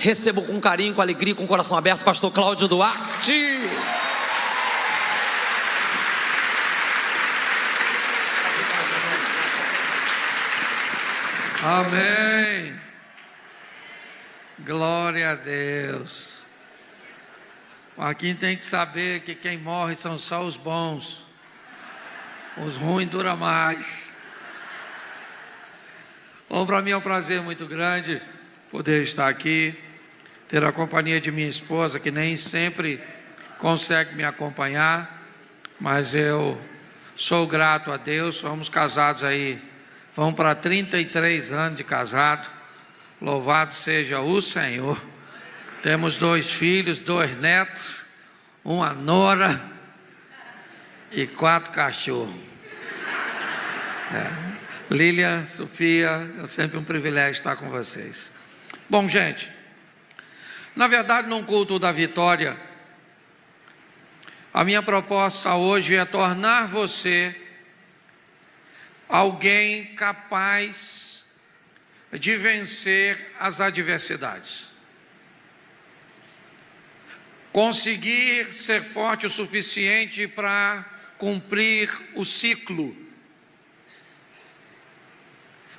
Recebo com carinho, com alegria, com o coração aberto, pastor Cláudio Duarte. Amém. Glória a Deus. Aqui tem que saber que quem morre são só os bons. Os ruins duram mais. Bom, para mim é um prazer muito grande poder estar aqui, ter a companhia de minha esposa, que nem sempre consegue me acompanhar, mas eu sou grato a Deus. Somos casados aí, vamos para 33 anos de casado. Louvado seja o Senhor. Temos 2 filhos, 2 netos, uma nora e 4 cachorros. Lilian, Sofia, é sempre um privilégio estar com vocês. Bom, gente, na verdade, num culto da vitória, a minha proposta hoje é tornar você alguém capaz de vencer as adversidades. Conseguir ser forte o suficiente para cumprir o ciclo,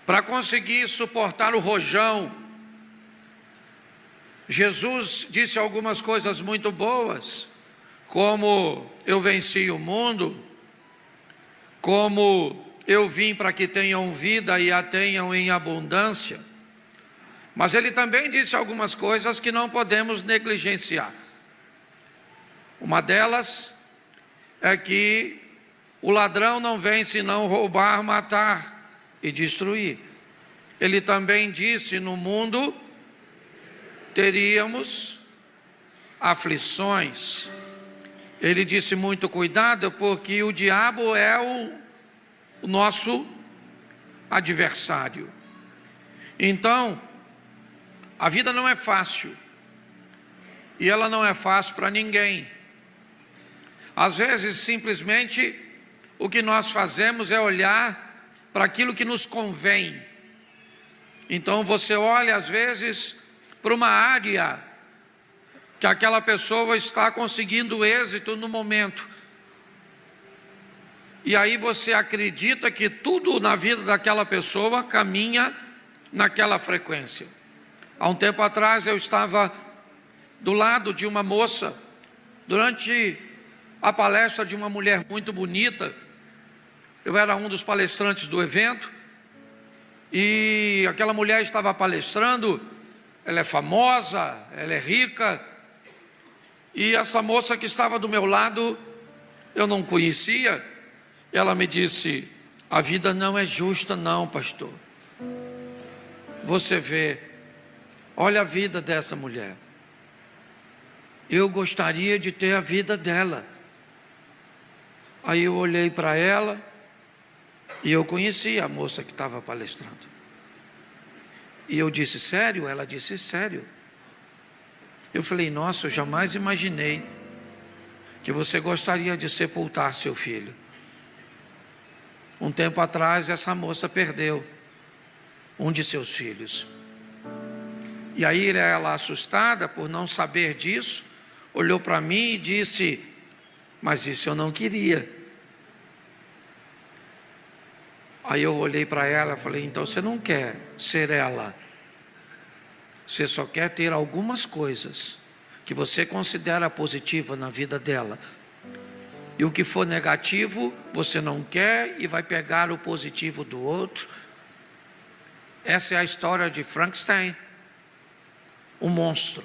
para conseguir suportar o rojão. Jesus disse algumas coisas muito boas, como eu venci o mundo, como eu vim para que tenham vida e a tenham em abundância. Mas ele também disse algumas coisas que não podemos negligenciar. Uma delas é que o ladrão não vem senão roubar, matar e destruir. Ele também disse: no mundo teríamos aflições. Ele disse: muito cuidado, porque o diabo é o nosso adversário. Então, a vida não é fácil, e ela não é fácil para ninguém. Às vezes, simplesmente, o que nós fazemos é olhar para aquilo que nos convém. Então, você olha, às vezes, para uma área que aquela pessoa está conseguindo êxito no momento. E aí você acredita que tudo na vida daquela pessoa caminha naquela frequência. Há um tempo atrás eu estava do lado de uma moça, durante a palestra de uma mulher muito bonita. Eu era um dos palestrantes do evento, e aquela mulher estava palestrando. Ela é famosa, ela é rica, e essa moça que estava do meu lado, eu não conhecia. Ela me disse: a vida não é justa não, pastor. Você vê, olha a vida dessa mulher. Eu gostaria de ter a vida dela. Aí eu olhei para ela, e eu conhecia a moça que estava palestrando. E eu disse: sério? Ela disse: sério. Eu falei: nossa, eu jamais imaginei que você gostaria de sepultar seu filho. Um tempo atrás, essa moça perdeu um de seus filhos. E aí ela, assustada por não saber disso, olhou para mim e disse: mas isso eu não queria. Aí eu olhei para ela e falei: então você não quer ser ela, você só quer ter algumas coisas que você considera positiva na vida dela, e o que for negativo você não quer e vai pegar o positivo do outro. Essa é a história de Frankenstein, um monstro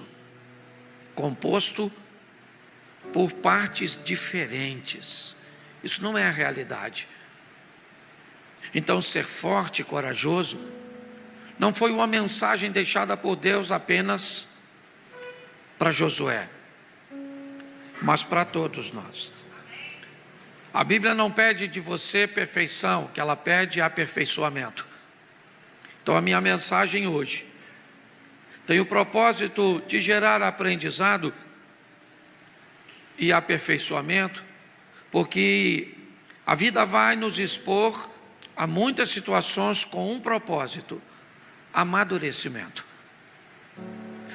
composto por partes diferentes. Isso não é a realidade. Então, ser forte e corajoso não foi uma mensagem deixada por Deus apenas para Josué, mas para todos nós. A Bíblia não pede de você perfeição, que ela pede aperfeiçoamento. Então, a minha mensagem hoje tem o propósito de gerar aprendizado e aperfeiçoamento, porque a vida vai nos expor há muitas situações com um propósito: amadurecimento.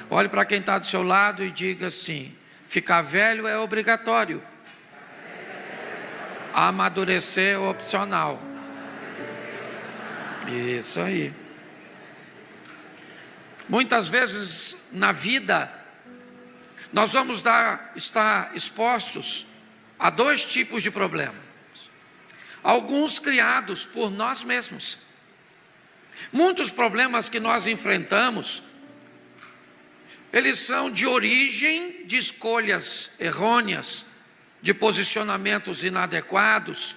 Olhe para quem está do seu lado e diga assim: ficar velho é obrigatório, amadurecer é opcional. Isso aí. Muitas vezes na vida nós vamos estar expostos a dois tipos de problemas. Alguns criados por nós mesmos. Muitos problemas que nós enfrentamos, eles são de origem de escolhas errôneas, de posicionamentos inadequados,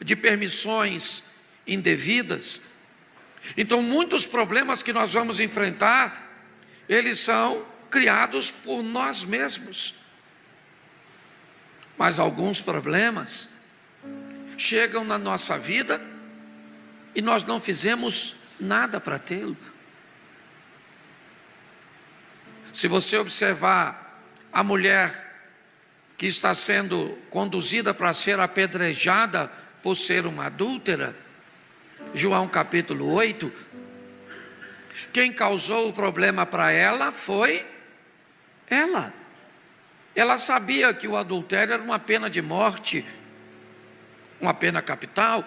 de permissões indevidas. Então, muitos problemas que nós vamos enfrentar, eles são criados por nós mesmos. Mas alguns problemas chegam na nossa vida e nós não fizemos nada para tê-lo. Se você observar a mulher que está sendo conduzida para ser apedrejada por ser uma adúltera, João capítulo 8, quem causou o problema para ela foi ela. Ela sabia que o adultério era uma pena de morte, uma pena capital,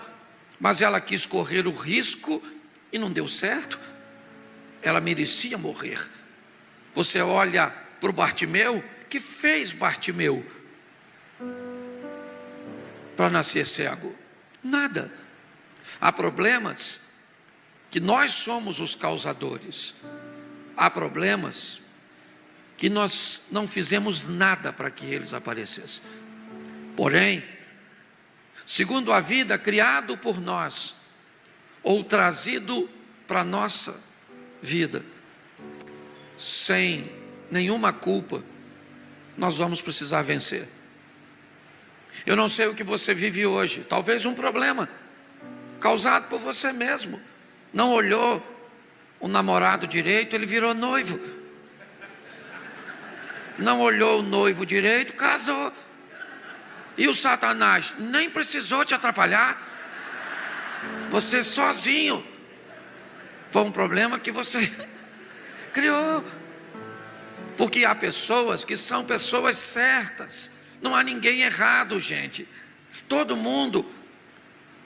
mas ela quis correr o risco e não deu certo. Ela merecia morrer. Você olha para o Bartimeu, que fez Bartimeu para nascer cego? Nada. Há problemas que nós somos os causadores. Há problemas que nós não fizemos nada para que eles aparecessem. Porém, segundo a vida, criado por nós, ou trazido para a nossa vida, sem nenhuma culpa, nós vamos precisar vencer. Eu não sei o que você vive hoje, talvez um problema causado por você mesmo. Não olhou o namorado direito, ele virou noivo. Não olhou o noivo direito, casou. E o Satanás nem precisou te atrapalhar. Você sozinho. Foi um problema que você criou. Porque há pessoas que são pessoas certas. Não há ninguém errado, gente. Todo mundo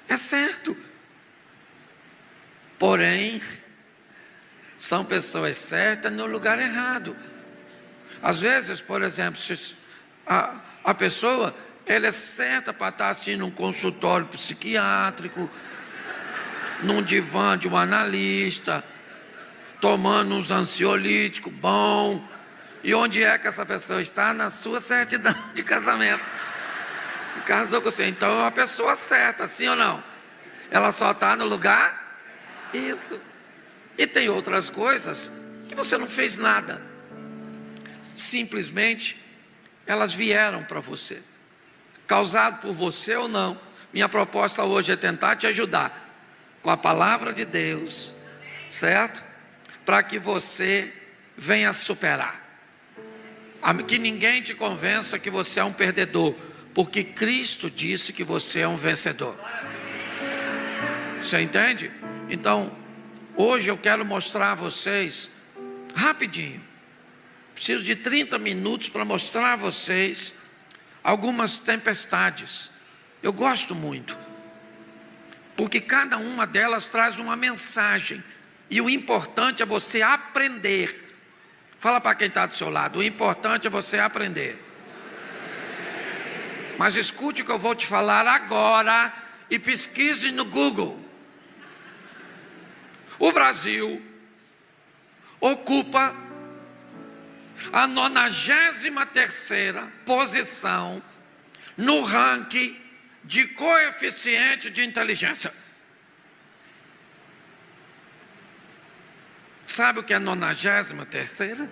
é certo. Porém, são pessoas certas no lugar errado. Às vezes, por exemplo, a pessoa, ela é certa para estar assim num consultório psiquiátrico, num divã de um analista, tomando uns ansiolíticos bom. E onde é que essa pessoa está? Na sua certidão de casamento. Casou com você, então é uma pessoa certa, sim ou não? Ela só está no lugar? Isso. E tem outras coisas que você não fez nada. Simplesmente elas vieram para você, causado por você ou não. Minha proposta hoje é tentar te ajudar com a palavra de Deus, certo? Para que você venha superar. Que ninguém te convença que você é um perdedor, porque Cristo disse que você é um vencedor. Você entende? Então, hoje eu quero mostrar a vocês, rapidinho, preciso de 30 minutos para mostrar a vocês algumas tempestades. Eu gosto muito, porque cada uma delas traz uma mensagem, e o importante é você aprender. Fala para quem está do seu lado, o importante é você aprender. Mas escute o que eu vou te falar agora e pesquise no Google. O Brasil ocupa a 93ª posição no ranking de coeficiente de inteligência. Sabe o que é 93ª?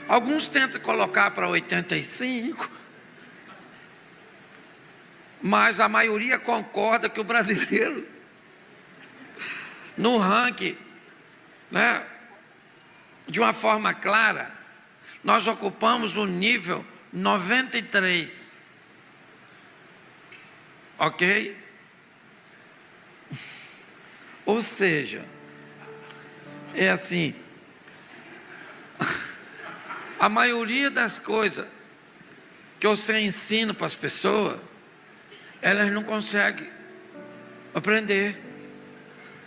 Alguns tentam colocar para 85, mas a maioria concorda que o brasileiro, no ranking, né, de uma forma clara, nós ocupamos o nível 93. Ok? Ou seja, é assim, A maioria das coisas que você ensina para as pessoas, elas não conseguem aprender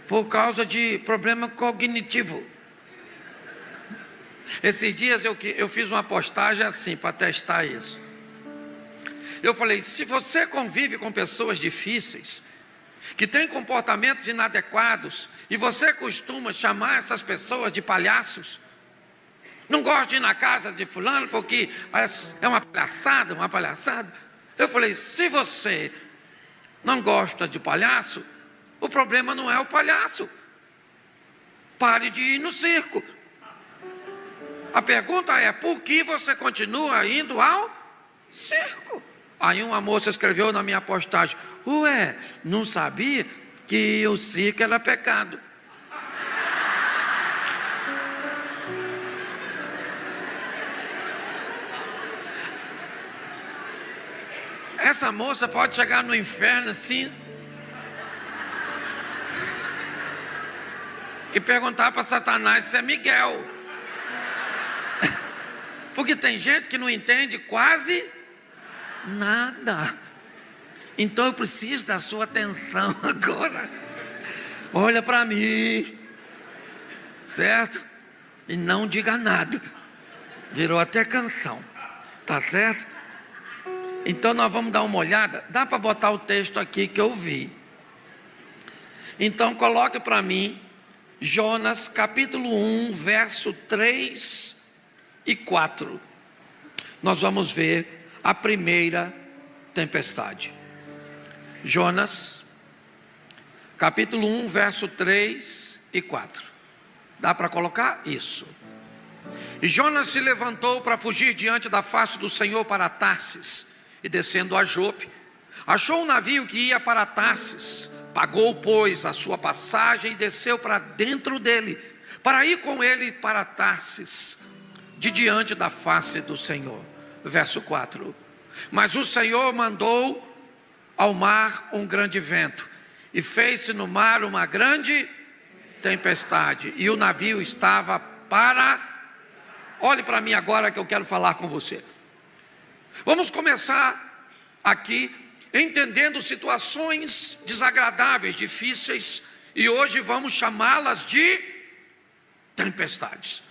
por causa de problema cognitivo. Esses dias eu fiz uma postagem assim para testar isso. Eu falei: se você convive com pessoas difíceis, que têm comportamentos inadequados, e você costuma chamar essas pessoas de palhaços, não gosto de ir na casa de fulano porque é uma palhaçada. Eu falei: se você não gosta de palhaço, o problema não é o palhaço. Pare de ir no circo. A pergunta é: por que você continua indo ao circo? Aí uma moça escreveu na minha postagem: ué, não sabia que o circo era pecado. Essa moça pode chegar no inferno assim e perguntar para Satanás se é Miguel. Porque tem gente que não entende quase nada. Então eu preciso da sua atenção agora. Olha para mim, certo? E não diga nada. Virou até canção, tá certo? Então nós vamos dar uma olhada. Dá para botar o texto aqui que eu vi. Então coloque para mim Jonas capítulo 1, verso 3 e 4. Nós vamos ver a primeira tempestade. Jonas capítulo 1, verso 3 e 4. Dá para colocar isso? E Jonas se levantou para fugir diante da face do Senhor para Tarsis. E descendo a Jope, achou um navio que ia para Tarsis. Pagou, pois, a sua passagem e desceu para dentro dele, para ir com ele para Tarsis, de diante da face do Senhor. Verso 4. Mas o Senhor mandou ao mar um grande vento, e fez-se no mar uma grande tempestade, e o navio estava para... Olhe para mim agora que eu quero falar com você. Vamos começar aqui entendendo situações desagradáveis, difíceis, e hoje vamos chamá-las de tempestades.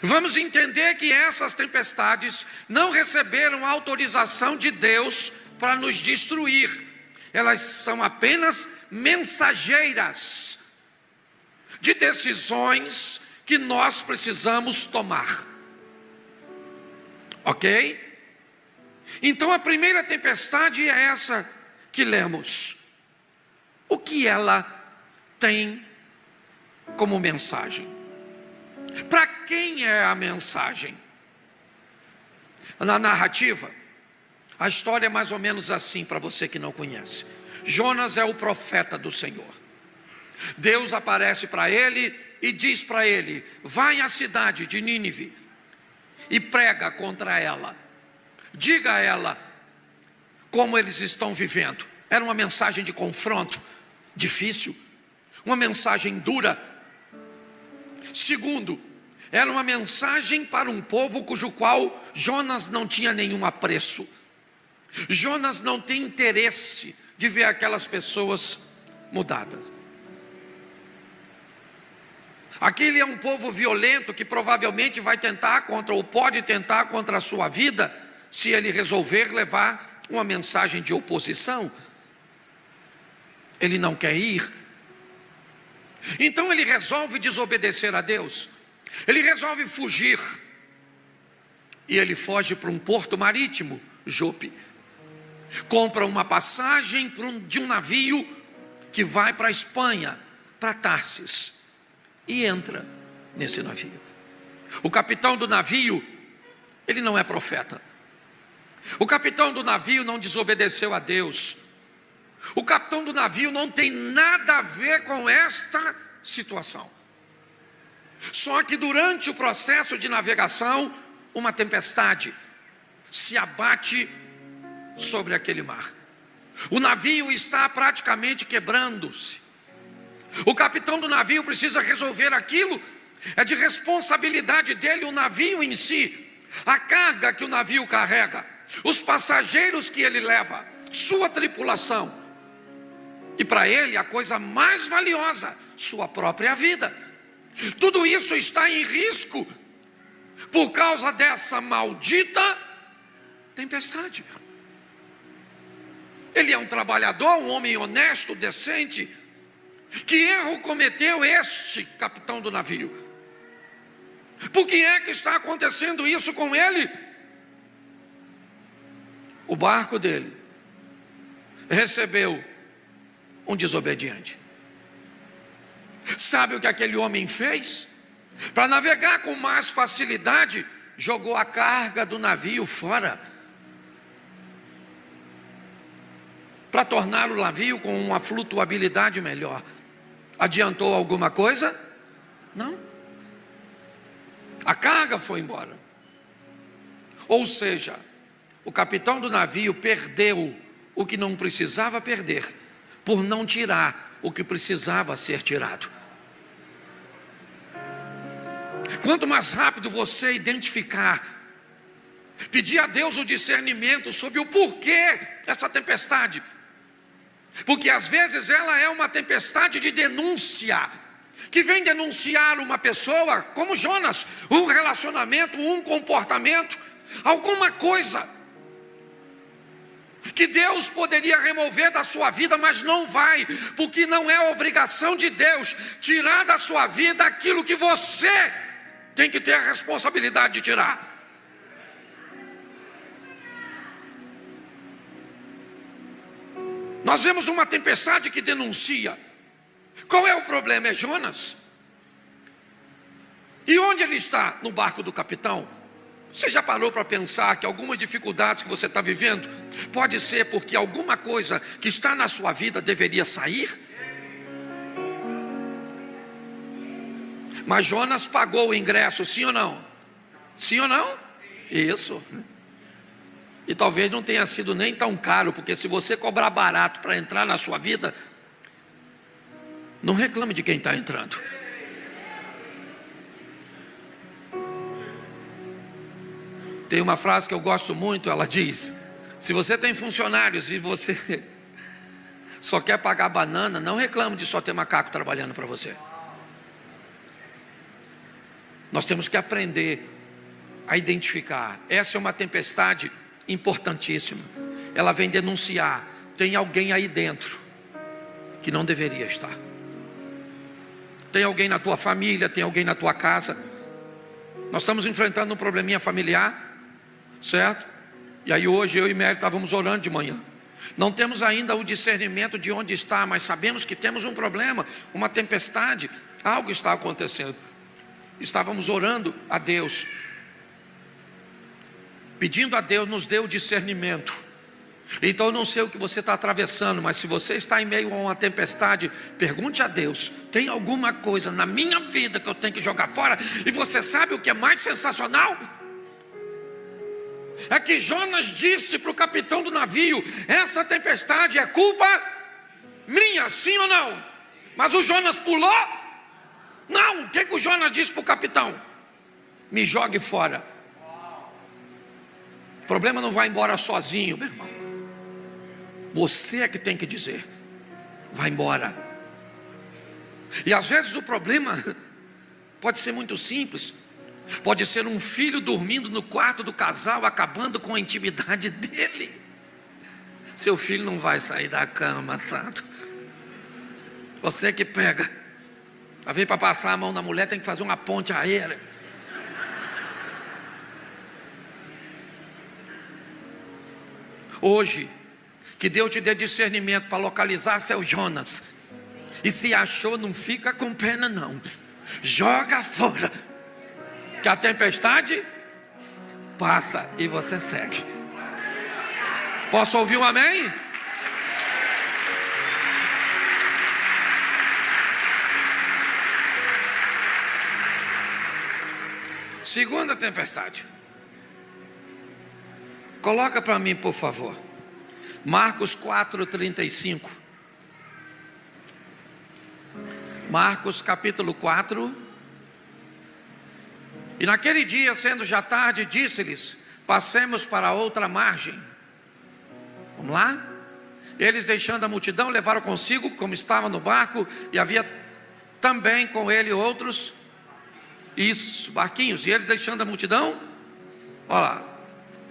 Vamos entender que essas tempestades não receberam autorização de Deus para nos destruir. Elas são apenas mensageiras de decisões que nós precisamos tomar. Ok? Então a primeira tempestade é essa que lemos. O que ela tem como mensagem? Para quem é a mensagem? Na narrativa, a história é mais ou menos assim para você que não conhece. Jonas é o profeta do Senhor. Deus aparece para ele e diz para ele: vai à cidade de Nínive e prega contra ela. Diga a ela como eles estão vivendo. Era uma mensagem de confronto, difícil, uma mensagem dura. Segundo, era uma mensagem para um povo cujo qual Jonas não tinha nenhum apreço. Jonas não tem interesse de ver aquelas pessoas mudadas. Aquele é um povo violento que provavelmente vai tentar contra, ou pode tentar contra a sua vida, se ele resolver levar uma mensagem de oposição. Ele não quer ir. Então ele resolve desobedecer a Deus. Ele resolve fugir. E ele foge para um porto marítimo, Jope. Compra uma passagem de um navio que vai para a Espanha, para Tarsis. E entra nesse navio. O capitão do navio, ele não é profeta. O capitão do navio não desobedeceu a Deus. O capitão do navio não tem nada a ver com esta situação. Só que durante o processo de navegação, uma tempestade se abate sobre aquele mar. O navio está praticamente quebrando-se. O capitão do navio precisa resolver aquilo é de responsabilidade dele o navio em si, a carga que o navio carrega, os passageiros que ele leva, sua tripulação. E para ele a coisa mais valiosa, sua própria vida. Tudo isso está em risco por causa dessa maldita tempestade. Ele é um trabalhador, um homem honesto, decente. Que erro cometeu este capitão do navio? Por que é que está acontecendo isso com ele? O barco dele recebeu um desobediente. Sabe o que aquele homem fez? Para navegar com mais facilidade, jogou a carga do navio fora, para tornar o navio com uma flutuabilidade melhor. Adiantou alguma coisa? Não. A carga foi embora. Ou seja, o capitão do navio perdeu o que não precisava perder, por não tirar o que precisava ser tirado. Quanto mais rápido você identificar, pedir a Deus o discernimento sobre o porquê dessa tempestade, porque às vezes ela é uma tempestade de denúncia, que vem denunciar uma pessoa, como Jonas, um relacionamento, um comportamento, alguma coisa que Deus poderia remover da sua vida, mas não vai, porque não é obrigação de Deus tirar da sua vida aquilo que você tem que ter a responsabilidade de tirar. Nós vemos uma tempestade que denuncia. Qual é o problema? É Jonas. E onde ele está? No barco do capitão. Você já parou para pensar que algumas dificuldades que você está vivendo pode ser porque alguma coisa que está na sua vida deveria sair? Mas Jonas pagou o ingresso, sim ou não? Sim ou não? Isso. E talvez não tenha sido nem tão caro, porque se você cobrar barato para entrar na sua vida, não reclame de quem está entrando. Tem uma frase que eu gosto muito, ela diz: se você tem funcionários e você só quer pagar banana, não reclame de só ter macaco trabalhando para você. Nós temos que aprender a identificar. Essa é uma tempestade importantíssima. Ela vem denunciar: tem alguém aí dentro que não deveria estar. Tem alguém na tua família, tem alguém na tua casa. Nós estamos enfrentando um probleminha familiar, certo? E aí hoje eu e Mary estávamos orando de manhã. Não temos ainda o discernimento de onde está, mas sabemos que temos um problema, uma tempestade, algo está acontecendo. Estávamos orando a Deus, pedindo a Deus nos dê o discernimento. Então eu não sei o que você está atravessando, mas se você está em meio a uma tempestade, pergunte a Deus: tem alguma coisa na minha vida que eu tenho que jogar fora? E você sabe o que é mais sensacional? É que Jonas disse para o capitão do navio: essa tempestade é culpa minha, sim ou não? Mas o Jonas pulou? Não, o que o Jonas disse para o capitão? Me jogue fora. O problema não vai embora sozinho, meu irmão. Você é que tem que dizer: vai embora. E às vezes o problema pode ser muito simples. Pode ser um filho dormindo no quarto do casal, acabando com a intimidade dele. Seu filho não vai sair da cama, santo. Você que pega. Às vezes para passar a mão na mulher tem que fazer uma ponte aérea. Hoje, que Deus te dê discernimento para localizar seu Jonas. E se achou, não fica com pena não. Joga fora. Que a tempestade passa e você segue. Posso ouvir um amém? Segunda tempestade. Coloca para mim, por favor. Marcos 4:35. Marcos capítulo 4, E naquele dia, sendo já tarde, disse-lhes: passemos para outra margem. Vamos lá? Eles, deixando a multidão, levaram consigo, como estava no barco, e havia também com ele outros barquinhos. E eles, deixando a multidão, olha lá,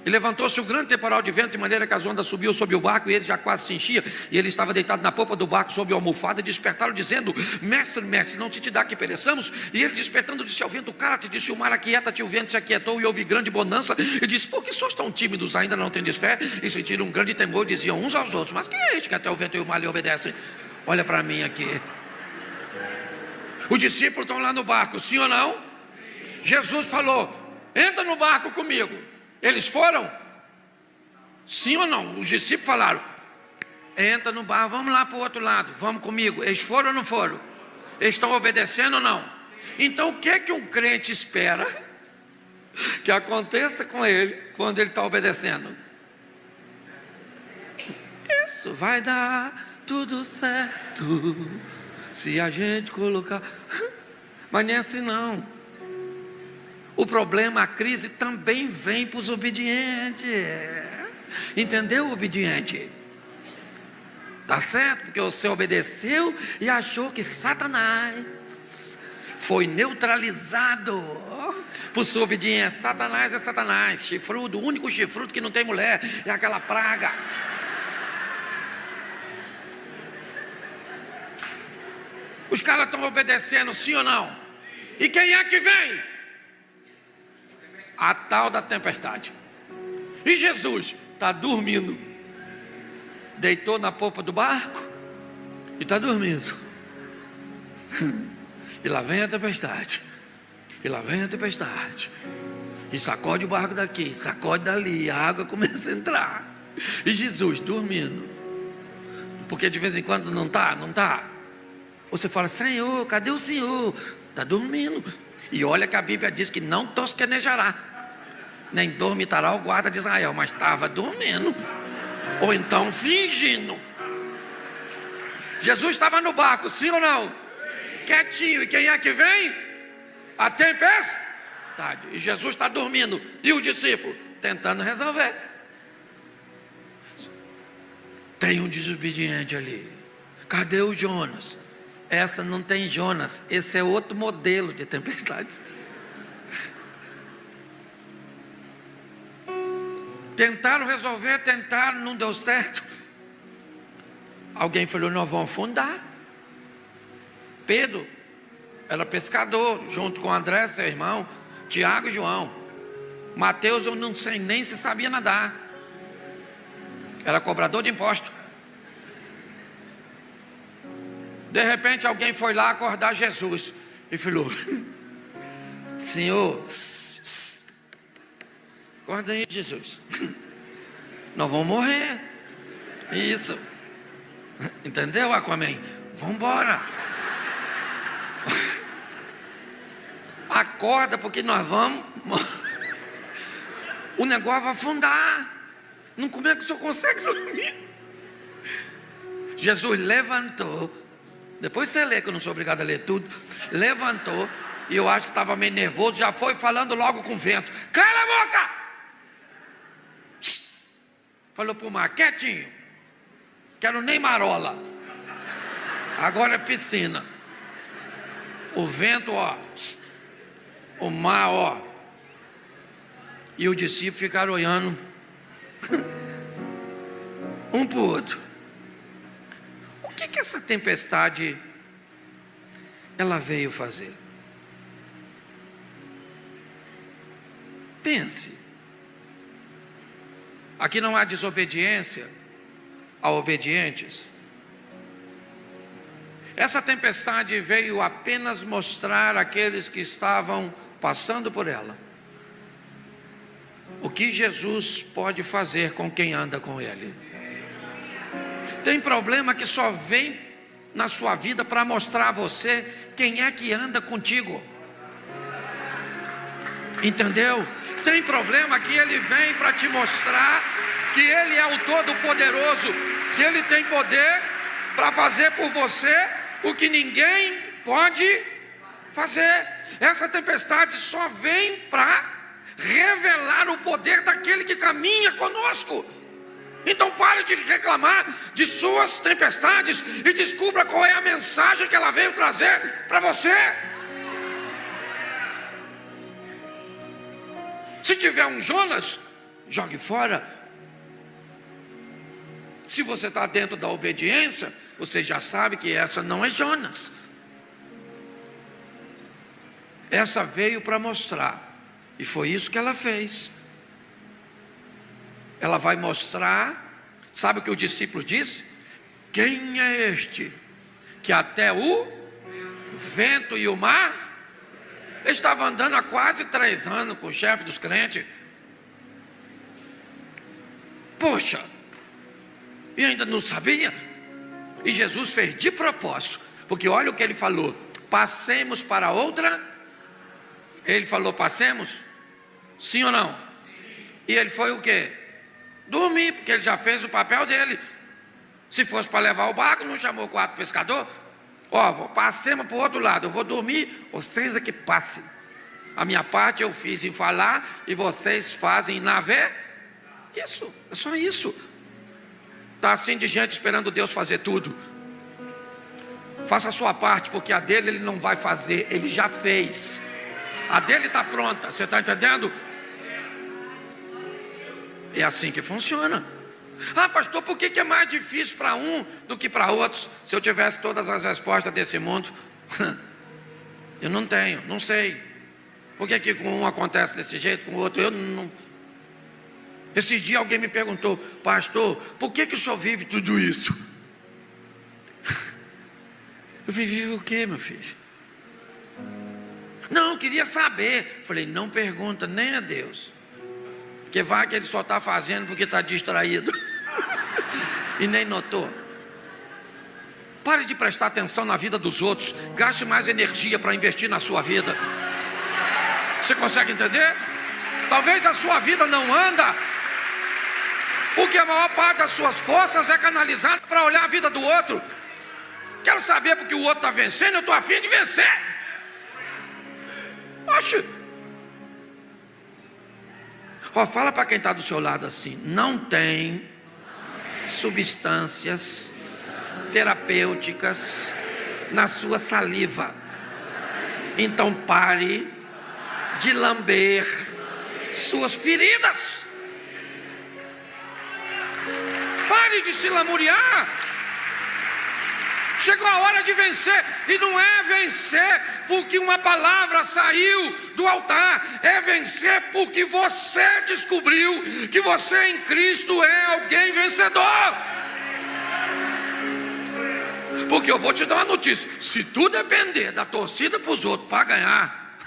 e levantou-se um grande temporal de vento, de maneira que as ondas subiam sobre o barco, e ele já quase se enchia, e ele estava deitado na popa do barco, sob a almofada, e despertaram, dizendo: mestre, mestre, não te dá que pereçamos? E ele, despertando, disse ao vento: cala-te. Disse o mar: aquieta-te. O vento se aquietou, e houve grande bonança. E disse: por que sois tão tímidos, ainda não tendes fé? E sentiram um grande temor, diziam uns aos outros: mas quem é este que até o vento e o mar lhe obedecem? Olha para mim aqui. Os discípulos estão lá no barco, sim ou não? Sim. Jesus falou: entra no barco comigo. Eles foram? Sim ou não? Os discípulos falaram: entra no barco, vamos lá para o outro lado, vamos comigo. Eles foram ou não foram? Eles estão obedecendo ou não? Então o que é que um crente espera que aconteça com ele quando ele está obedecendo? Isso, vai dar tudo certo se a gente colocar. Mas não é assim não. O problema, a crise também vem para os obedientes. Entendeu, obediente? Tá certo? Porque você obedeceu e achou que Satanás foi neutralizado por sua obediência. Satanás é Satanás, chifrudo, o único chifrudo que não tem mulher, é aquela praga. Os caras estão obedecendo, sim ou não? E quem é que vem? A tal da tempestade. E Jesus está dormindo, deitou na popa do barco e está dormindo. E lá vem a tempestade, e lá vem a tempestade, e sacode o barco daqui, sacode dali, a água começa a entrar, e Jesus dormindo. Porque de vez em quando não está. Você fala: Senhor, cadê o Senhor? Está dormindo. E olha que a Bíblia diz que não tosquenejará, nem dormitará o guarda de Israel. Mas estava dormindo, ou então fingindo. Jesus estava no barco, sim ou não? Sim. Quietinho. E quem é que vem? A tempestade. E Jesus está dormindo. E o discípulo tentando resolver. Tem um desobediente ali. Cadê o Jonas? Essa não tem Jonas. Esse é outro modelo de tempestade. Tentaram resolver, não deu certo. Alguém falou: nós vamos afundar. Pedro era pescador, junto com André, seu irmão, Tiago e João. Mateus, eu não sei nem se sabia nadar, era cobrador de imposto. De repente alguém foi lá acordar Jesus e falou: Senhor, acorda aí, Jesus, nós vamos morrer. Isso, entendeu, Aquaman? Vamos embora. Acorda, porque nós vamos. O negócio vai afundar. Não, como é que o senhor consegue dormir? Jesus levantou. Depois você lê, que eu não sou obrigado a ler tudo. Levantou, e eu acho que estava meio nervoso, já foi falando logo com o vento: cala a boca! Falou para o mar: quietinho, quero nem marola, agora é piscina. O vento, ó, o mar, ó. E os discípulos ficaram olhando um para o outro. O que essa tempestade ela veio fazer? Pense. Aqui não há desobediência a obedientes. Essa tempestade veio apenas mostrar àqueles que estavam passando por ela o que Jesus pode fazer com quem anda com Ele. Tem problema que só vem na sua vida para mostrar a você quem é que anda contigo. Entendeu? Tem problema que ele vem para te mostrar que ele é o Todo-Poderoso, que ele tem poder para fazer por você o que ninguém pode fazer. Essa tempestade só vem para revelar o poder daquele que caminha conosco. Então pare de reclamar de suas tempestades e descubra qual é a mensagem que ela veio trazer para você. Se tiver um Jonas, jogue fora. Se você está dentro da obediência, você já sabe que essa não é Jonas. Essa veio para mostrar, e foi isso que ela fez. Ela vai mostrar, sabe o que o discípulo disse? Quem é este que até o vento e o mar? Ele estava andando há quase 3 anos com o chefe dos crentes. Poxa, e ainda não sabia? E Jesus fez de propósito, porque olha o que ele falou: passemos para outra. Ele falou passemos? Sim ou não? Sim. E ele foi o quê? Dormir, porque ele já fez o papel dele. Se fosse para levar o barco, não chamou 4 pescadores? Ó, passemos para o outro lado, eu vou dormir, vocês é que passem. A minha parte eu fiz em falar e vocês fazem em navegar. Isso, é só isso. Está assim de gente esperando Deus fazer tudo. Faça a sua parte, porque a dele ele não vai fazer, ele já fez. A dele está pronta, você está entendendo? É assim que funciona. Ah, pastor, por que é mais difícil para um do que para outros? Se eu tivesse todas as respostas desse mundo, eu não tenho, não sei. Por que com um acontece desse jeito, com o outro eu não. Esse dia alguém me perguntou: pastor, por que o senhor vive tudo isso? Eu vivi o quê, meu filho? Não, eu queria saber. Falei, não pergunta nem a Deus, porque vai que ele só está fazendo porque está distraído e nem notou. Pare de prestar atenção na vida dos outros, gaste mais energia para investir na sua vida. Você consegue entender? Talvez a sua vida não anda porque a maior parte das suas forças é canalizada para olhar a vida do outro. Quero saber porque o outro está vencendo, eu estou a fim de vencer. Oxe. Ó, fala para quem está do seu lado assim: não tem substâncias terapêuticas na sua saliva. Então pare de lamber suas feridas. Pare de se lamuriar. Chegou a hora de vencer. E não é vencer porque uma palavra saiu do altar. É vencer porque você descobriu que você em Cristo é alguém vencedor. Porque eu vou te dar uma notícia: se tu depender da torcida para os outros para ganhar,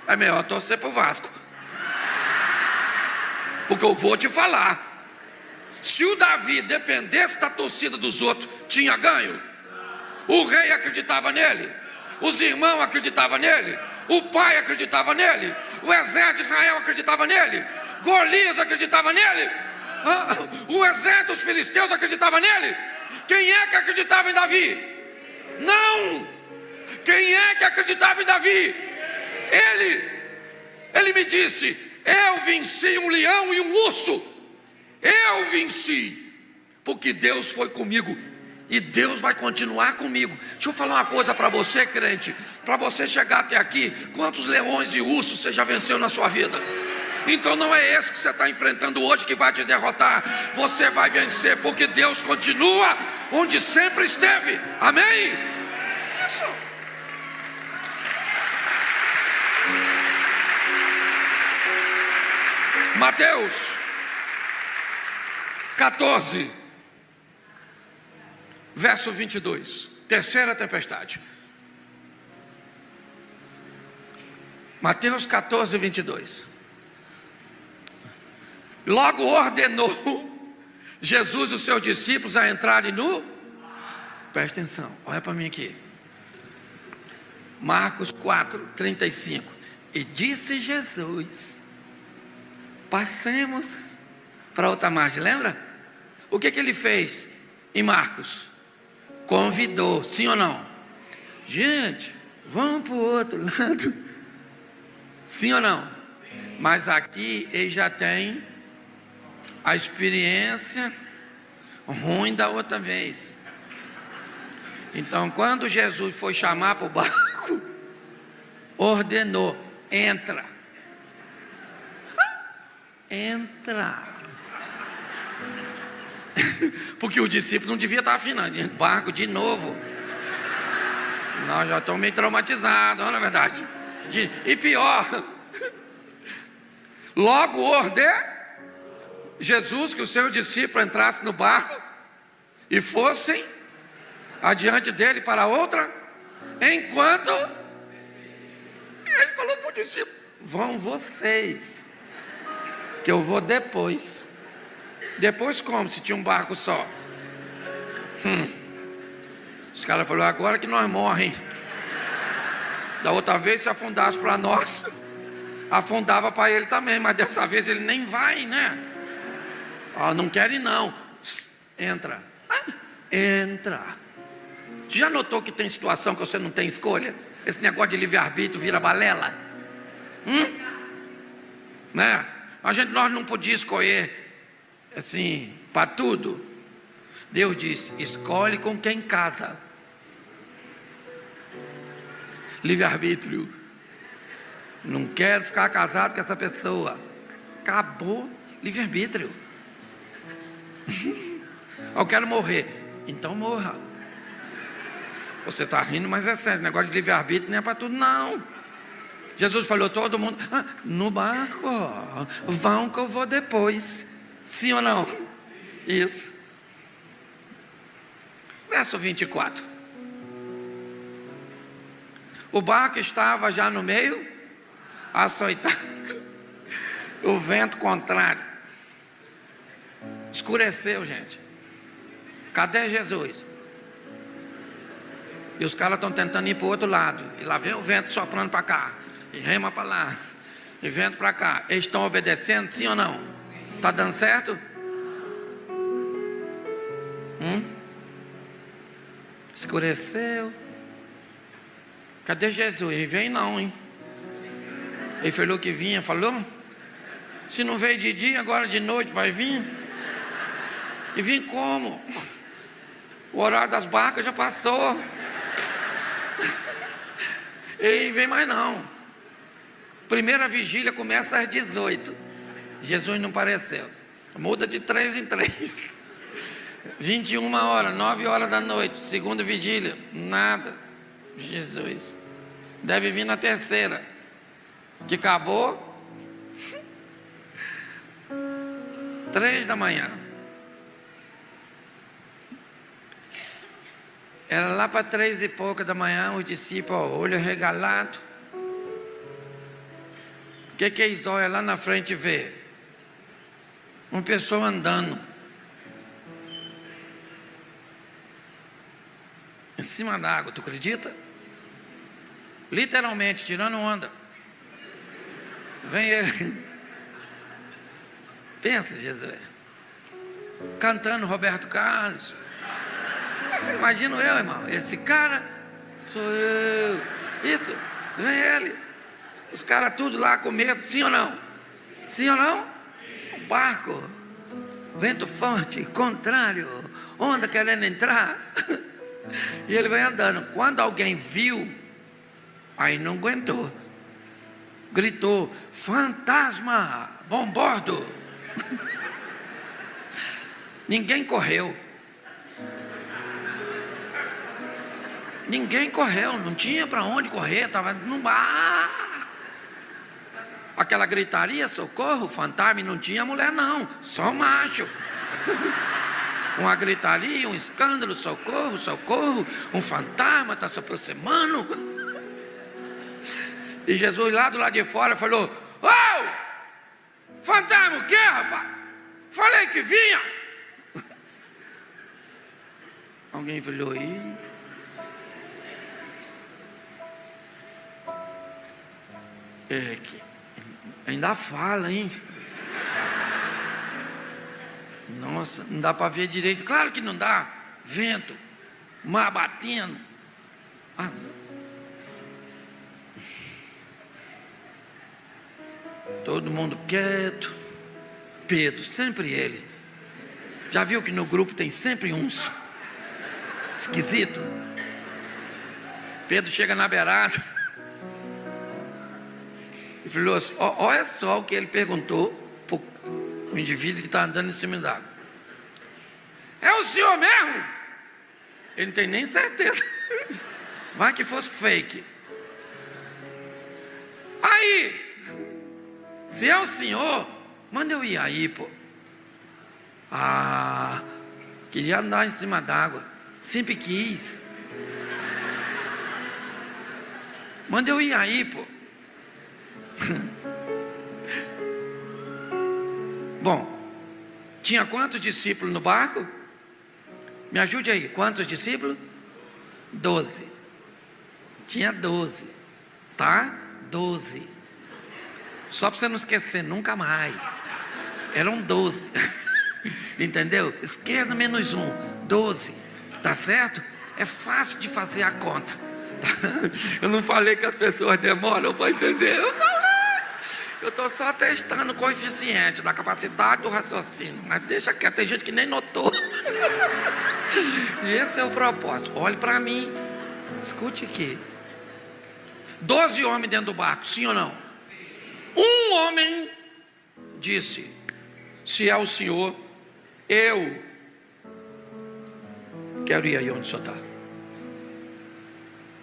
é melhor torcer para o Vasco. Porque eu vou te falar: se o Davi dependesse da torcida dos outros, tinha ganho. O rei acreditava nele, os irmãos acreditavam nele, o pai acreditava nele, o exército de Israel acreditava nele, Golias acreditava nele, o exército dos filisteus acreditava nele. Quem é que acreditava em Davi? Não! Quem é que acreditava em Davi? Ele me disse: eu venci um leão e um urso. Eu venci, porque Deus foi comigo, e Deus vai continuar comigo. Deixa eu falar uma coisa para você, crente. Para você chegar até aqui, quantos leões e ursos você já venceu na sua vida? Então não é esse que você está enfrentando hoje que vai te derrotar. Você vai vencer, porque Deus continua onde sempre esteve. Amém? Isso. Mateus 14, verso 22, terceira tempestade. Mateus 14, 22. Logo ordenou Jesus os seus discípulos a entrarem no... Presta atenção, olha para mim aqui. Marcos 4, 35. E disse Jesus: passemos para outra margem. Lembra? O que ele fez em Marcos? Convidou, sim ou não? Gente, vamos para o outro lado. Sim ou não? Mas aqui ele já tem a experiência ruim da outra vez. Então, quando Jesus foi chamar para o barco, ordenou: entra. Entra. Porque o discípulo não devia estar afinando. Barco de novo. Nós já estamos meio traumatizados, não é verdade? E pior, logo Jesus que os seus discípulos entrassem no barco e fossem adiante dele para outra, enquanto ele falou para o discípulo: vão vocês, que eu vou depois. Depois como? Se tinha um barco só. Os caras falaram: agora que nós morrem. Da outra vez, se afundasse para nós, afundava para ele também, mas dessa vez ele nem vai, né? Não quer ir não. Entra. Entra. Você já notou que tem situação que você não tem escolha? Esse negócio de livre-arbítrio vira balela? Né? Nós não podíamos escolher assim, para tudo. Deus disse: escolhe com quem casa. Livre-arbítrio. Não quero ficar casado com essa pessoa. Acabou. Livre-arbítrio. Eu quero morrer. Então morra. Você está rindo, mas é sério. Negócio de livre-arbítrio não é para tudo, não. Jesus falou: todo mundo no barco, vão que eu vou depois. Sim ou não? Isso. Verso 24. O barco estava já no meio, açoitado, o vento contrário. Escureceu, gente. Cadê Jesus? E os caras estão tentando ir para o outro lado. E lá vem o vento soprando para cá. E rema para lá. E vento para cá. Eles estão obedecendo, sim ou não? Está dando certo? Escureceu. Cadê Jesus? Ele vem não, hein? Ele falou que vinha, falou? Se não veio de dia, agora de noite vai vir? E vim como? O horário das barcas já passou. Ele vem mais não. Primeira vigília começa às 18. Jesus não apareceu. Muda de 3 em 3. 21 horas, 9 horas da noite. Segunda vigília, nada. Jesus. Deve vir na terceira, que acabou 3 da manhã. Era lá para 3 e pouca da manhã. Os discípulos, olho regalado. O que eles olham lá na frente e vê? Uma pessoa andando em cima da água, tu acredita? Literalmente, tirando onda. Vem ele. Pensa, Jesus. Cantando Roberto Carlos. Imagino eu, irmão. Esse cara sou eu. Isso, vem ele. Os caras tudo lá com medo, sim ou não? Sim ou não? O barco, vento forte, contrário, onda querendo entrar. E ele vai andando. Quando alguém viu, aí não aguentou, gritou: fantasma, bombordo. Ninguém correu. Ninguém correu, não tinha para onde correr, estava no bar. Aquela gritaria, socorro, fantasma, não tinha mulher não, só macho. Uma gritaria, um escândalo, socorro, socorro, um fantasma está se aproximando. E Jesus lá do lado de fora falou: ô, fantasma o quê, rapaz? Falei que vinha. Alguém falou: ih, ainda fala, hein? Nossa, não dá para ver direito. Claro que não dá. Vento, mar batendo. Todo mundo quieto. Pedro, sempre ele. Já viu que no grupo tem sempre uns esquisito? Pedro chega na beirada e falou assim: olha só o que ele perguntou para o indivíduo que está andando em cima d'água. É o senhor mesmo? Ele não tem nem certeza. Vai que fosse fake. Aí, se é o senhor, manda eu ir aí, pô. Ah, queria andar em cima d'água. Sempre quis. Manda eu ir aí, pô. Bom, tinha quantos discípulos no barco? Me ajude aí, quantos discípulos? 12. Tinha 12, tá? 12. Só para você não esquecer, nunca mais. Eram 12. Entendeu? Esquerda menos 1, 12. Tá certo? É fácil de fazer a conta. Tá? Eu não falei que as pessoas demoram para entender. Eu falei. Eu estou só testando o coeficiente da capacidade do raciocínio. Mas deixa quieto, tem gente que nem notou. E esse é o propósito. Olhe para mim. Escute aqui. 12 homens dentro do barco, sim ou não? Sim. Um homem disse: se é o senhor, eu quero ir aí onde o senhor está.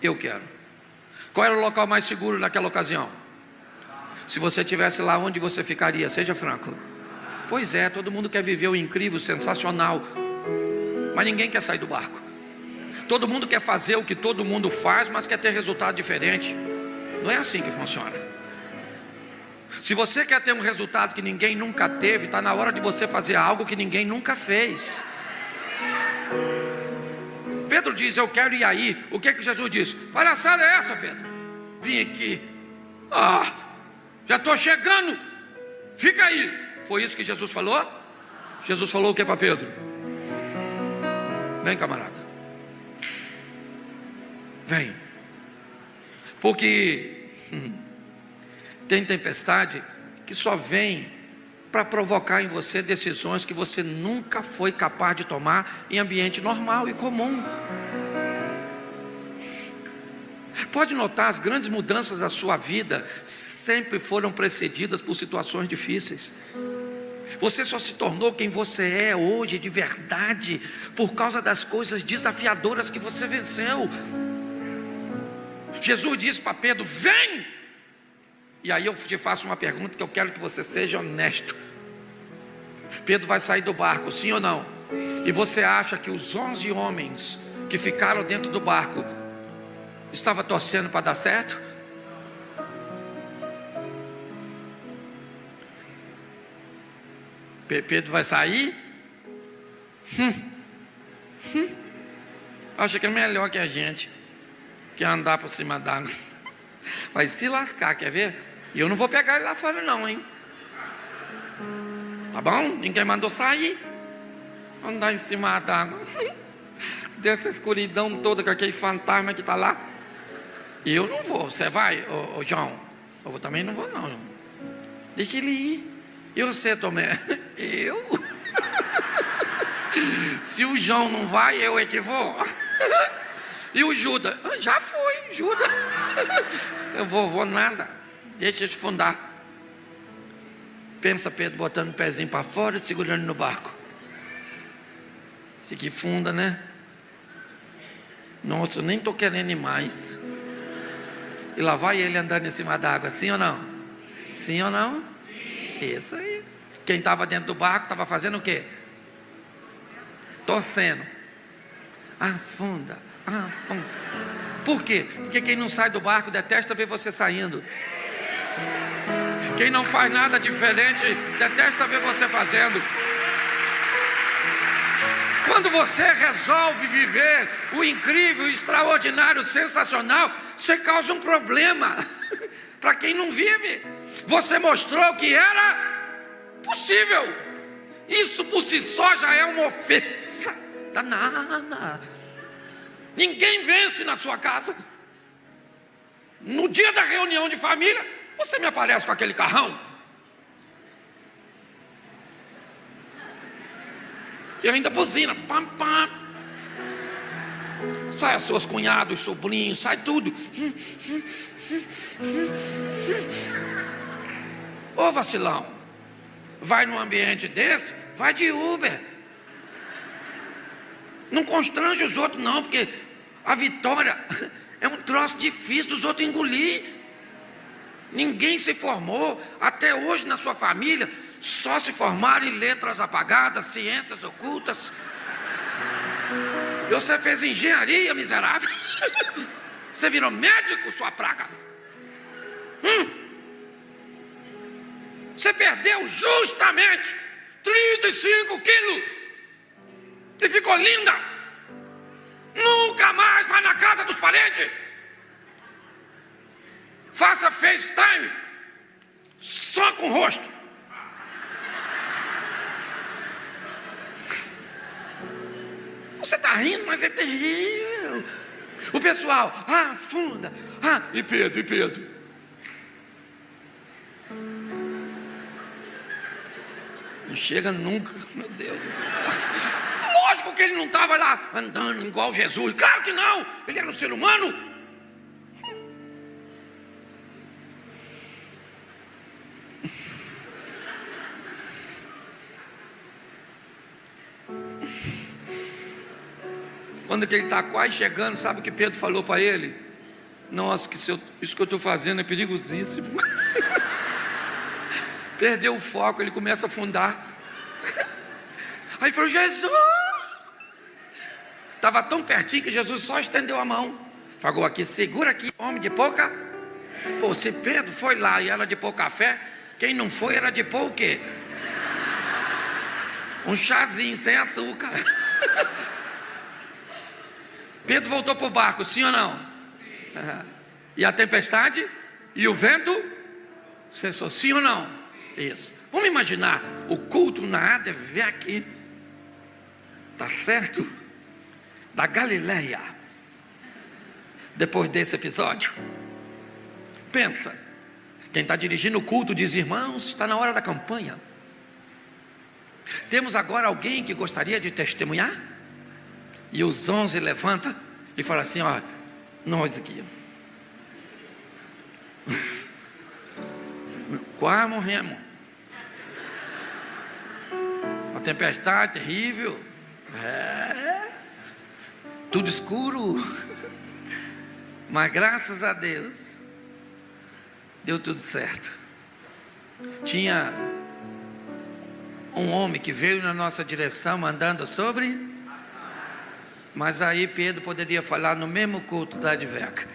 Eu quero. Qual era o local mais seguro naquela ocasião? Se você estivesse lá, onde você ficaria? Seja franco. Pois é, todo mundo quer viver o incrível, sensacional, mas ninguém quer sair do barco. Todo mundo quer fazer o que todo mundo faz, mas quer ter resultado diferente. Não é assim que funciona. Se você quer ter um resultado que ninguém nunca teve, está na hora de você fazer algo que ninguém nunca fez. Pedro diz: eu quero ir aí. O que Jesus disse? Palhaçada é essa, Pedro? Vim aqui. Já estou chegando. Fica aí. Foi isso que Jesus falou? Jesus falou o que para Pedro? Vem, camarada. Vem. Porque tem tempestade que só vem para provocar em você decisões que você nunca foi capaz de tomar em ambiente normal e comum. Pode notar, as grandes mudanças da sua vida sempre foram precedidas por situações difíceis. Você só se tornou quem você é hoje de verdade por causa das coisas desafiadoras que você venceu. Jesus disse para Pedro: vem! E aí eu te faço uma pergunta que eu quero que você seja honesto. Pedro vai sair do barco, sim ou não? E você acha que os 11 homens que ficaram dentro do barco estavam torcendo para dar certo? Pedro vai sair? Acha que é melhor que a gente, que andar por cima d'água. Vai se lascar, quer ver? E eu não vou pegar ele lá fora não, hein? Tá bom? Ninguém mandou sair. Andar em cima d'água. Dessa escuridão toda, com aquele fantasma que está lá. E eu não vou. Você vai, ô João? Eu também não vou não. Deixa ele ir. E você, Tomé? Eu? Se o João não vai, eu é que vou. E o Judas? Já foi, Judas. Eu vou nada. Deixa eu afundar. Pensa Pedro botando o pezinho para fora e segurando no barco. Esse aqui funda, né? Nossa, eu nem estou querendo ir mais. E lá vai ele andando em cima d'água, sim ou não? Sim ou não? Sim. Isso aí. Quem estava dentro do barco estava fazendo o quê? Torcendo. Afunda, afunda. Por quê? Porque quem não sai do barco detesta ver você saindo. Quem não faz nada diferente detesta ver você fazendo. Quando você resolve viver o incrível, o extraordinário, o sensacional, você causa um problema para quem não vive. Você mostrou que era possível. Isso por si só já é uma ofensa danada. Ninguém vence na sua casa. No dia da reunião de família, você me aparece com aquele carrão. E ainda buzina, pam, pam. Sai as suas cunhadas, os sobrinhos, sai tudo. Ô vacilão, vai num ambiente desse, vai de Uber. Não constrange os outros não, porque a vitória é um troço difícil dos outros engolir. Ninguém se formou, até hoje na sua família, só se formaram em letras apagadas, ciências ocultas. E você fez engenharia, miserável. Você virou médico, sua praga. Você perdeu justamente 35 quilos e ficou linda. Nunca mais vai na casa dos parentes. Faça FaceTime só com o rosto. Você está rindo, mas é terrível. O pessoal, afunda. E Pedro? Não chega nunca, meu Deus do céu. Lógico que ele não estava lá andando igual Jesus. Claro que não, ele era um ser humano. Quando ele está quase chegando, sabe o que Pedro falou para ele? Nossa, isso que eu estou fazendo é perigosíssimo. Perdeu o foco, ele começa a afundar. Aí ele falou, Jesus! Estava tão pertinho que Jesus só estendeu a mão. Falou aqui, segura aqui, homem de pouca. Pô, se Pedro foi lá e era de pouca fé, quem não foi era de pôr o quê? Um chazinho sem açúcar. Pedro voltou para o barco, sim ou não? Sim. E a tempestade? E o vento? Cessou, sim ou não? Sim. Isso. Vamos imaginar o culto na ADV aqui, tá certo? Da Galileia, depois desse episódio. Pensa, quem está dirigindo o culto diz, irmãos, está na hora da campanha. Temos agora alguém que gostaria de testemunhar? E os 11 levanta e fala assim, ó, nós aqui. Quase morremos. A tempestade terrível. Tudo escuro. Mas graças a Deus, deu tudo certo. Tinha um homem que veio na nossa direção andando sobre... Mas aí Pedro poderia falar no mesmo culto da Adveca.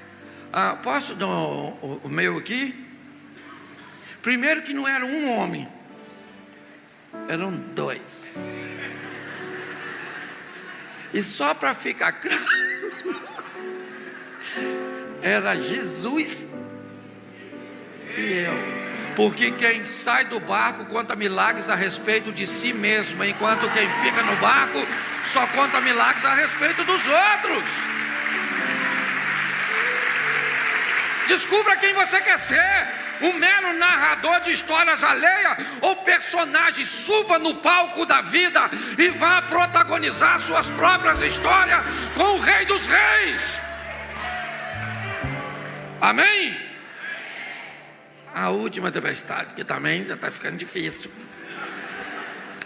Posso dar o meu aqui? Primeiro que não era um homem, eram 2. E só para ficar claro, era Jesus e eu. Porque quem sai do barco conta milagres a respeito de si mesmo, enquanto quem fica no barco só conta milagres a respeito dos outros. Descubra quem você quer ser. Um mero narrador de histórias alheias ou personagem. Suba no palco da vida e vá protagonizar suas próprias histórias com o Rei dos Reis. Amém? A última tempestade, que também já está ficando difícil.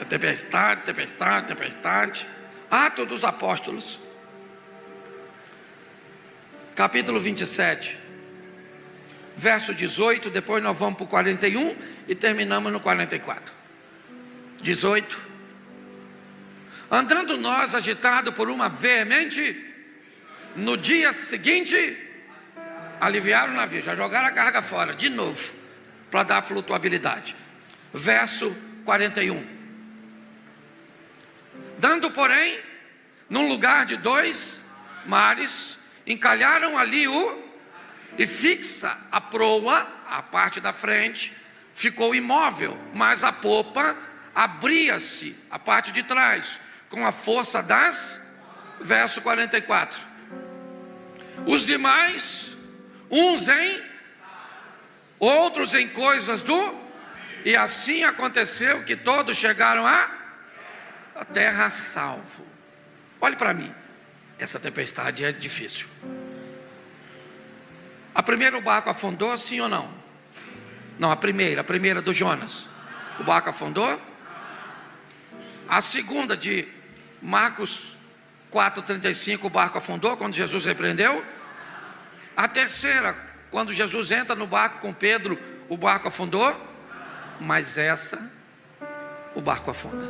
A tempestade. Atos dos Apóstolos, capítulo 27, verso 18. Depois nós vamos para o 41 e terminamos no 44. 18. Andando nós, agitado por uma veemente, no dia seguinte, aliviaram o navio, já jogaram a carga fora, de novo, para dar flutuabilidade. Verso 41. Dando, porém, num lugar de 2 mares, encalharam ali e fixa a proa, a parte da frente, ficou imóvel, mas a popa abria-se, a parte de trás, com a força das... Verso 44. Os demais, uns em, outros em coisas do... E assim aconteceu que todos chegaram a... a terra a salvo. Olhe para mim, essa tempestade é difícil. A primeira o barco afundou, sim ou não? Não, a primeira do Jonas. O barco afundou. A segunda de Marcos 4,35, o barco afundou quando Jesus repreendeu. A terceira, quando Jesus entra no barco com Pedro, o barco afundou. Mas essa, o barco afunda.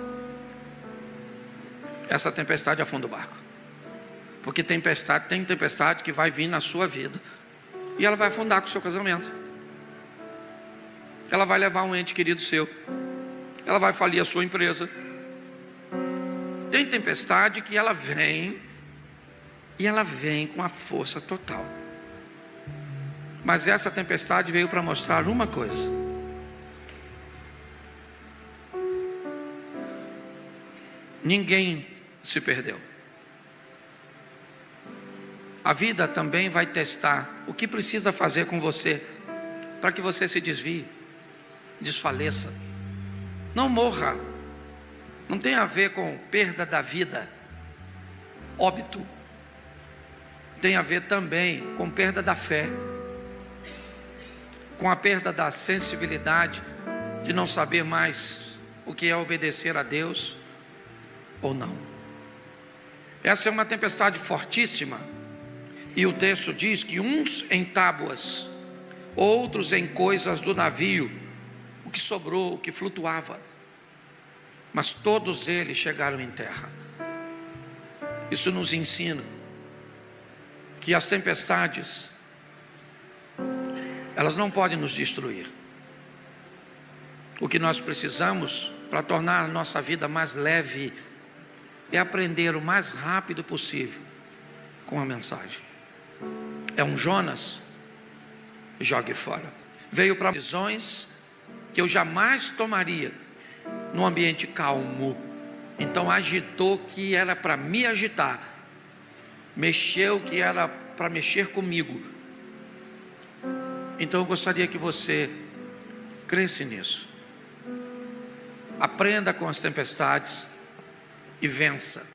Essa tempestade afunda o barco. Porque tem tempestade que vai vir na sua vida e ela vai afundar com o seu casamento. Ela vai levar um ente querido seu. Ela vai falir a sua empresa. Tem tempestade que ela vem e ela vem com a força total. Mas essa tempestade veio para mostrar uma coisa: ninguém se perdeu. A vida também vai testar o que precisa fazer com você para que você se desvie, desfaleça, não morra. Não tem a ver com perda da vida, óbito. Tem a ver também com perda da fé, com a perda da sensibilidade de não saber mais o que é obedecer a Deus ou não. Essa é uma tempestade fortíssima. E o texto diz que uns em tábuas, outros em coisas do navio, o que sobrou, o que flutuava, mas todos eles chegaram em terra. Isso nos ensina que as tempestades, elas não podem nos destruir. O que nós precisamos para tornar a nossa vida mais leve é aprender o mais rápido possível com a mensagem. É um Jonas? Jogue fora. Veio para decisões que eu jamais tomaria num ambiente calmo. Então agitou que era para me agitar, mexeu que era para mexer comigo. Então eu gostaria que você cresce nisso. Aprenda com as tempestades e vença.